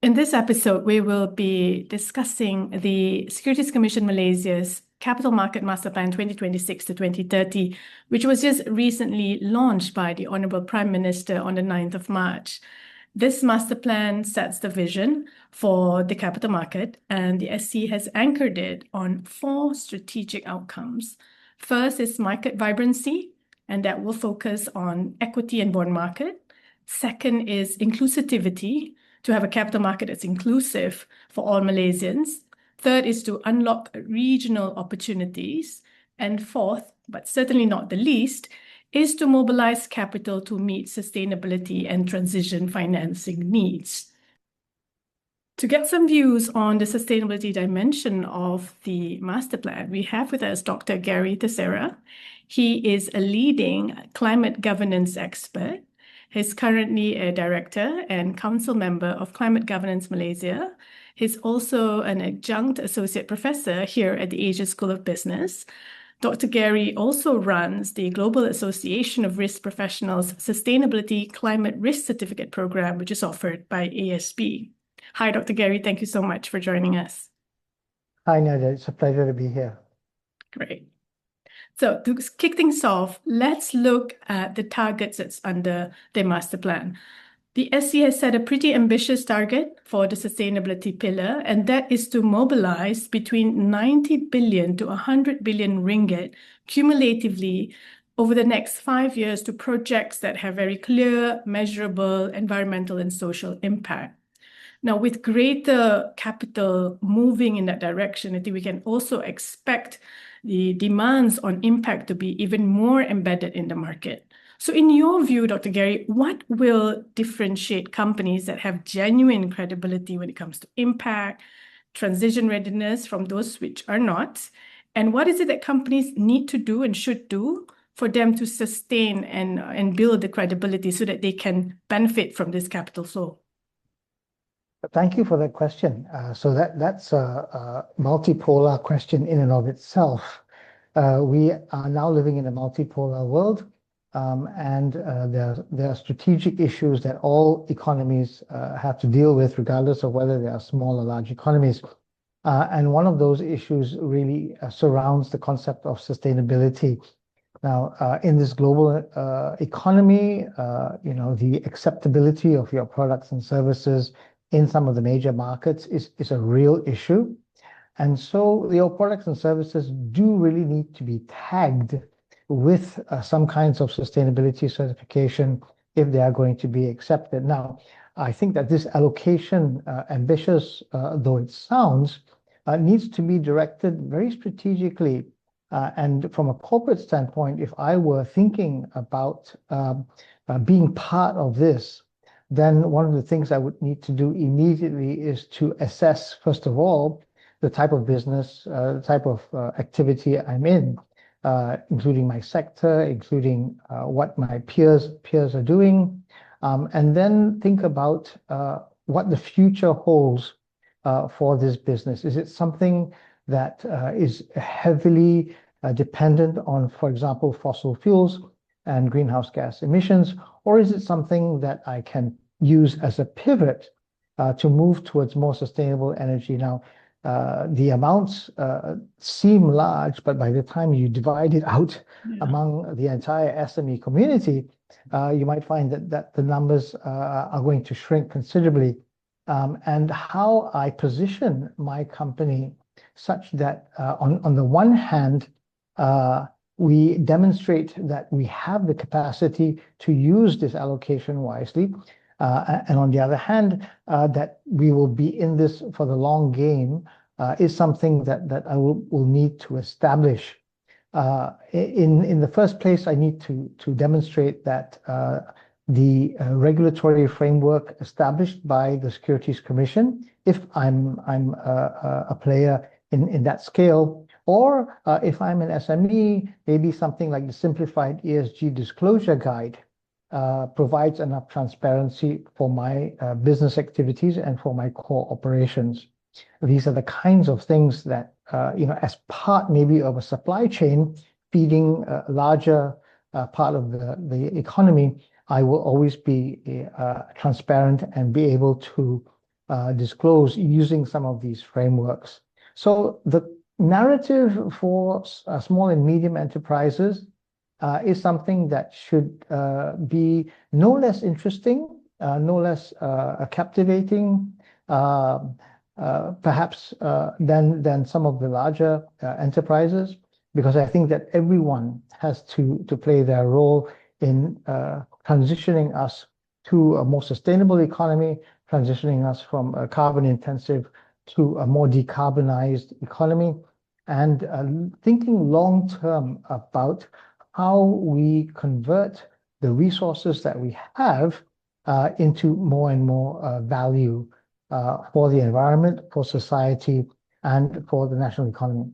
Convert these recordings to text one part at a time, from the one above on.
In this episode, we will be discussing the Securities Commission Malaysia's Capital Market Masterplan 2026 to 2030, which was just recently launched by the Honourable Prime Minister on the 9th of March. This master plan sets the vision for the capital market, and the SC has anchored it on 4 strategic outcomes. First is market vibrancy, and that will focus on equity and bond market. Second is inclusivity, to have a capital market that's inclusive for all Malaysians. Third is to unlock regional opportunities. And fourth, but certainly not the least, is to mobilize capital to meet sustainability and transition financing needs. To get some views on the sustainability dimension of the master plan, we have with us Dr. Gary Theseira. He is a leading climate governance expert. He's currently a director and council member of Climate Governance Malaysia. He's also an Adjunct Associate Professor here at the Asia School of Business. Dr. Gary also runs the Global Association of Risk Professionals Sustainability Climate Risk Certificate Program, which is offered by ASB. Hi, Dr. Gary. Thank you so much for joining us. Hi, Nadia. It's a pleasure to be here. Great. So to kick things off, let's look at the targets that's under the master plan. The SC has set a pretty ambitious target for the sustainability pillar, and that is to mobilize between 90 billion to 100 billion ringgit cumulatively over the next 5 years to projects that have very clear, measurable environmental and social impact. Now, with greater capital moving in that direction, I think we can also expect the demands on impact to be even more embedded in the market. So in your view, Dr. Gary, what will differentiate companies that have genuine credibility when it comes to impact, transition readiness from those which are not? And what is it that companies need to do and should do for them to sustain and build the credibility so that they can benefit from this capital flow? Thank you for that question. So that's a multipolar question in and of itself. We are now living in a multipolar world, and there are strategic issues that all economies have to deal with, regardless of whether they are small or large economies. And one of those issues really surrounds the concept of sustainability. Now, in this global economy, the acceptability of your products and services in some of the major markets is a real issue. And so your products and services do really need to be tagged with some kinds of sustainability certification if they are going to be accepted. Now, I think that this allocation, ambitious though it sounds, needs to be directed very strategically. And from a corporate standpoint, if I were thinking about being part of this, then one of the things I would need to do immediately is to assess, first of all, the type of business, the type of activity I'm in, including my sector, including what my peers are doing, and then think about what the future holds for this business. Is it something that is heavily dependent on, for example, fossil fuels and greenhouse gas emissions, or is it something that I can use as a pivot to move towards more sustainable energy? Now, the amounts seem large, but by the time you divide it out among the entire SME community, you might find that the numbers are going to shrink considerably. And how I position my company such that on the one hand, we demonstrate that we have the capacity to use this allocation wisely. And on the other hand, that we will be in this for the long game is something that I will need to establish. In the first place, I need to demonstrate that the regulatory framework established by the Securities Commission, if I'm a player in that scale, or if I'm an SME, maybe something like the Simplified ESG Disclosure Guide provides enough transparency for my business activities and for my core operations. These are the kinds of things that, as part maybe of a supply chain feeding a larger part of the economy, I will always be transparent and be able to disclose using some of these frameworks. So the narrative for small and medium enterprises is something that should be no less interesting, no less captivating, perhaps than some of the larger enterprises, because I think that everyone has to play their role in transitioning us to a more sustainable economy, transitioning us from a carbon intensive to a more decarbonized economy, and thinking long term about how we convert the resources that we have into more and more value for the environment, for society, and for the national economy.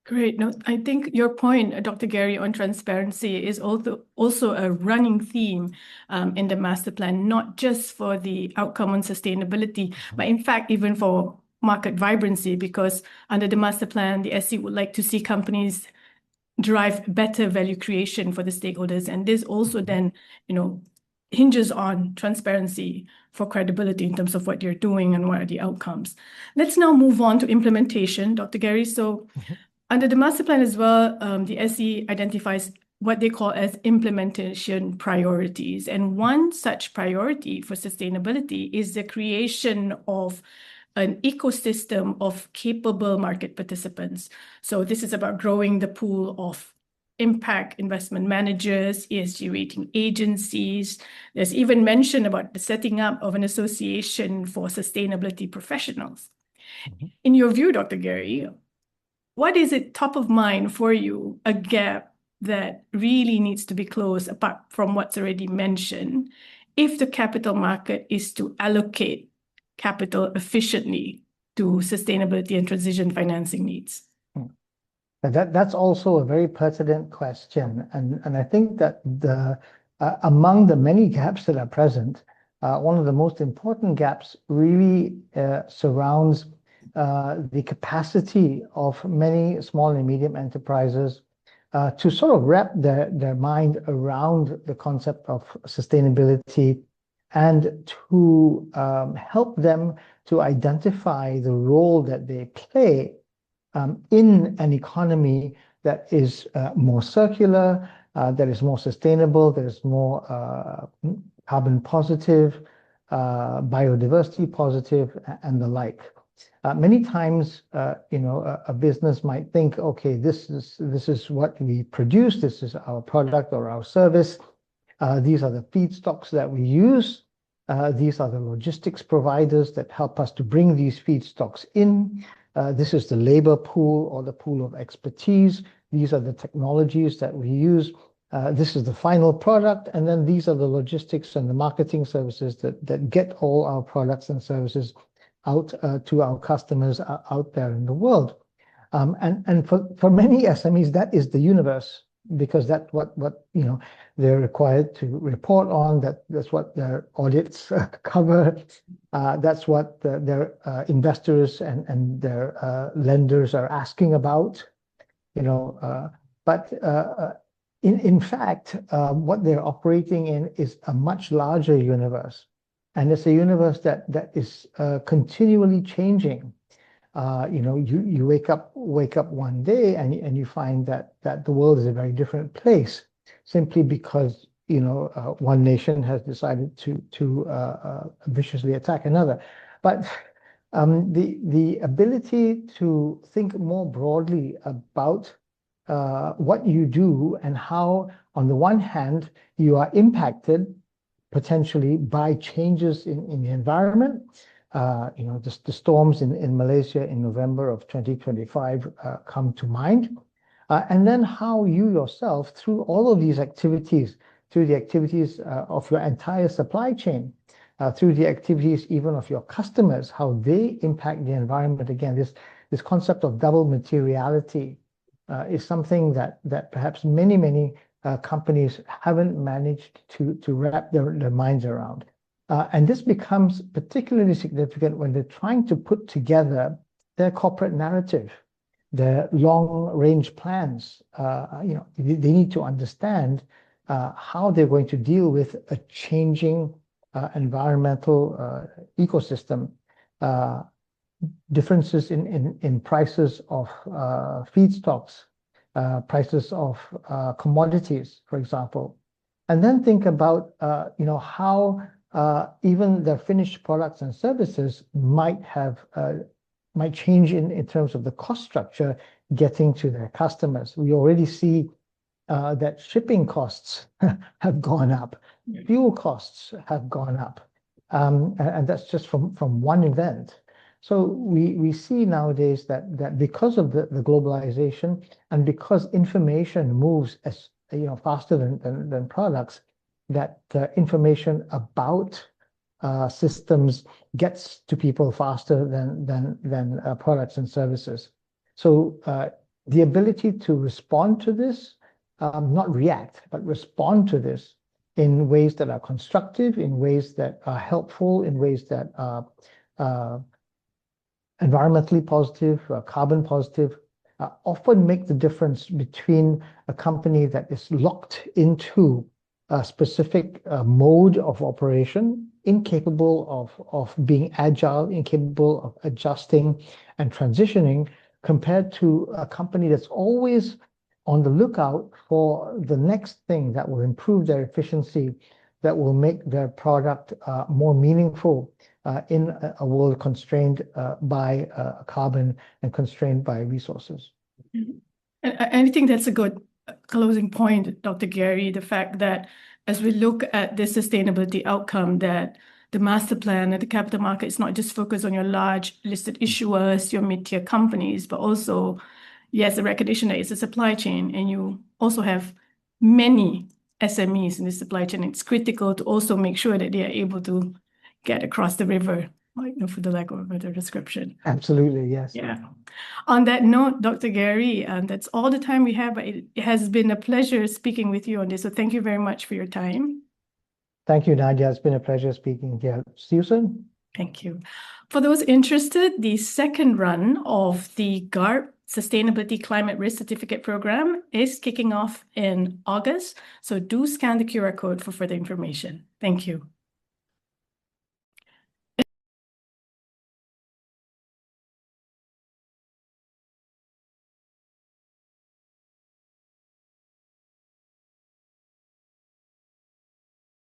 Great. No, I think your point, Dr. Gary, on transparency is also a running theme in the master plan, not just for the outcome on sustainability, but in fact, even for market vibrancy, because under the master plan, the SC would like to see companies drive better value creation for the stakeholders. And this also then, hinges on transparency for credibility in terms of what you're doing and what are the outcomes. Let's now move on to implementation, Dr. Gary. So under the master plan as well, the SE identifies what they call as implementation priorities. And one such priority for sustainability is the creation of an ecosystem of capable market participants. So this is about growing the pool of impact investment managers, ESG rating agencies. There's even mention about the setting up of an association for sustainability professionals. In your view, Dr. Gary, what is it top of mind for you, a gap that really needs to be closed apart from what's already mentioned, if the capital market is to allocate capital efficiently to sustainability and transition financing needs? That's also a very pertinent question. And I think that among the many gaps that are present, one of the most important gaps really surrounds the capacity of many small and medium enterprises to sort of wrap their mind around the concept of sustainability and to help them to identify the role that they play in an economy that is more circular, that is more sustainable, that is more carbon positive, biodiversity positive, and the like. Many times, a business might think, okay, this is what we produce, this is our product or our service. These are the feedstocks that we use. These are the logistics providers that help us to bring these feedstocks in. This is the labor pool or the pool of expertise. These are the technologies that we use. This is the final product. And then these are the logistics and the marketing services that get all our products and services out to our customers out there in the world. And for many SMEs, that is the universe, because that's what they're required to report on. That's what their audits cover. That's what their investors and their lenders are asking about. But in fact, what they're operating in is a much larger universe. And it's a universe that is continually changing. You wake up one day and you find that the world is a very different place, simply because one nation has decided to viciously attack another. But the ability to think more broadly about what you do and how, on the one hand, you are impacted potentially by changes in the environment. The storms in Malaysia in November of 2025 come to mind. And then how you yourself, through all of these activities, through the activities of your entire supply chain, through the activities even of your customers, how they impact the environment. Again, this concept of double materiality is something that perhaps many companies haven't managed to wrap their minds around. And this becomes particularly significant when they're trying to put together their corporate narrative, their long-range plans. They need to understand how they're going to deal with a changing environmental ecosystem. differences in prices of feedstocks, prices of commodities, for example. And then think about how even the finished products and services might change in terms of the cost structure getting to their customers. We already see that shipping costs have gone up, fuel costs have gone up, and that's just from one event. So we see nowadays that because of the globalization and because information moves as faster than products, that information about systems gets to people faster than products and services. So the ability to respond to this, not react, but respond to this in ways that are constructive, in ways that are helpful, in ways that are environmentally positive, carbon positive, often make the difference between a company that is locked into a specific mode of operation, incapable of being agile, incapable of adjusting and transitioning, compared to a company that's always on the lookout for the next thing that will improve their efficiency, that will make their product more meaningful in a world constrained by carbon and constrained by resources. And I think that's a good closing point, Dr. Gary, the fact that as we look at the sustainability outcome, that the master plan and the capital market is not just focused on your large listed issuers, your mid-tier companies, but also, yes, the recognition that it's a supply chain, and you also have many SMEs in the supply chain. It's critical to also make sure that they are able to get across the river, for the lack of a better description. Absolutely, yes. Yeah. On that note, Dr. Gary, that's all the time we have, but it has been a pleasure speaking with you on this. So thank you very much for your time. Thank you, Nadia. It's been a pleasure speaking here. See you soon. Thank you. For those interested, the second run of the GARP Sustainability Climate Risk Certificate Program is kicking off in August. So do scan the QR code for further information. Thank you.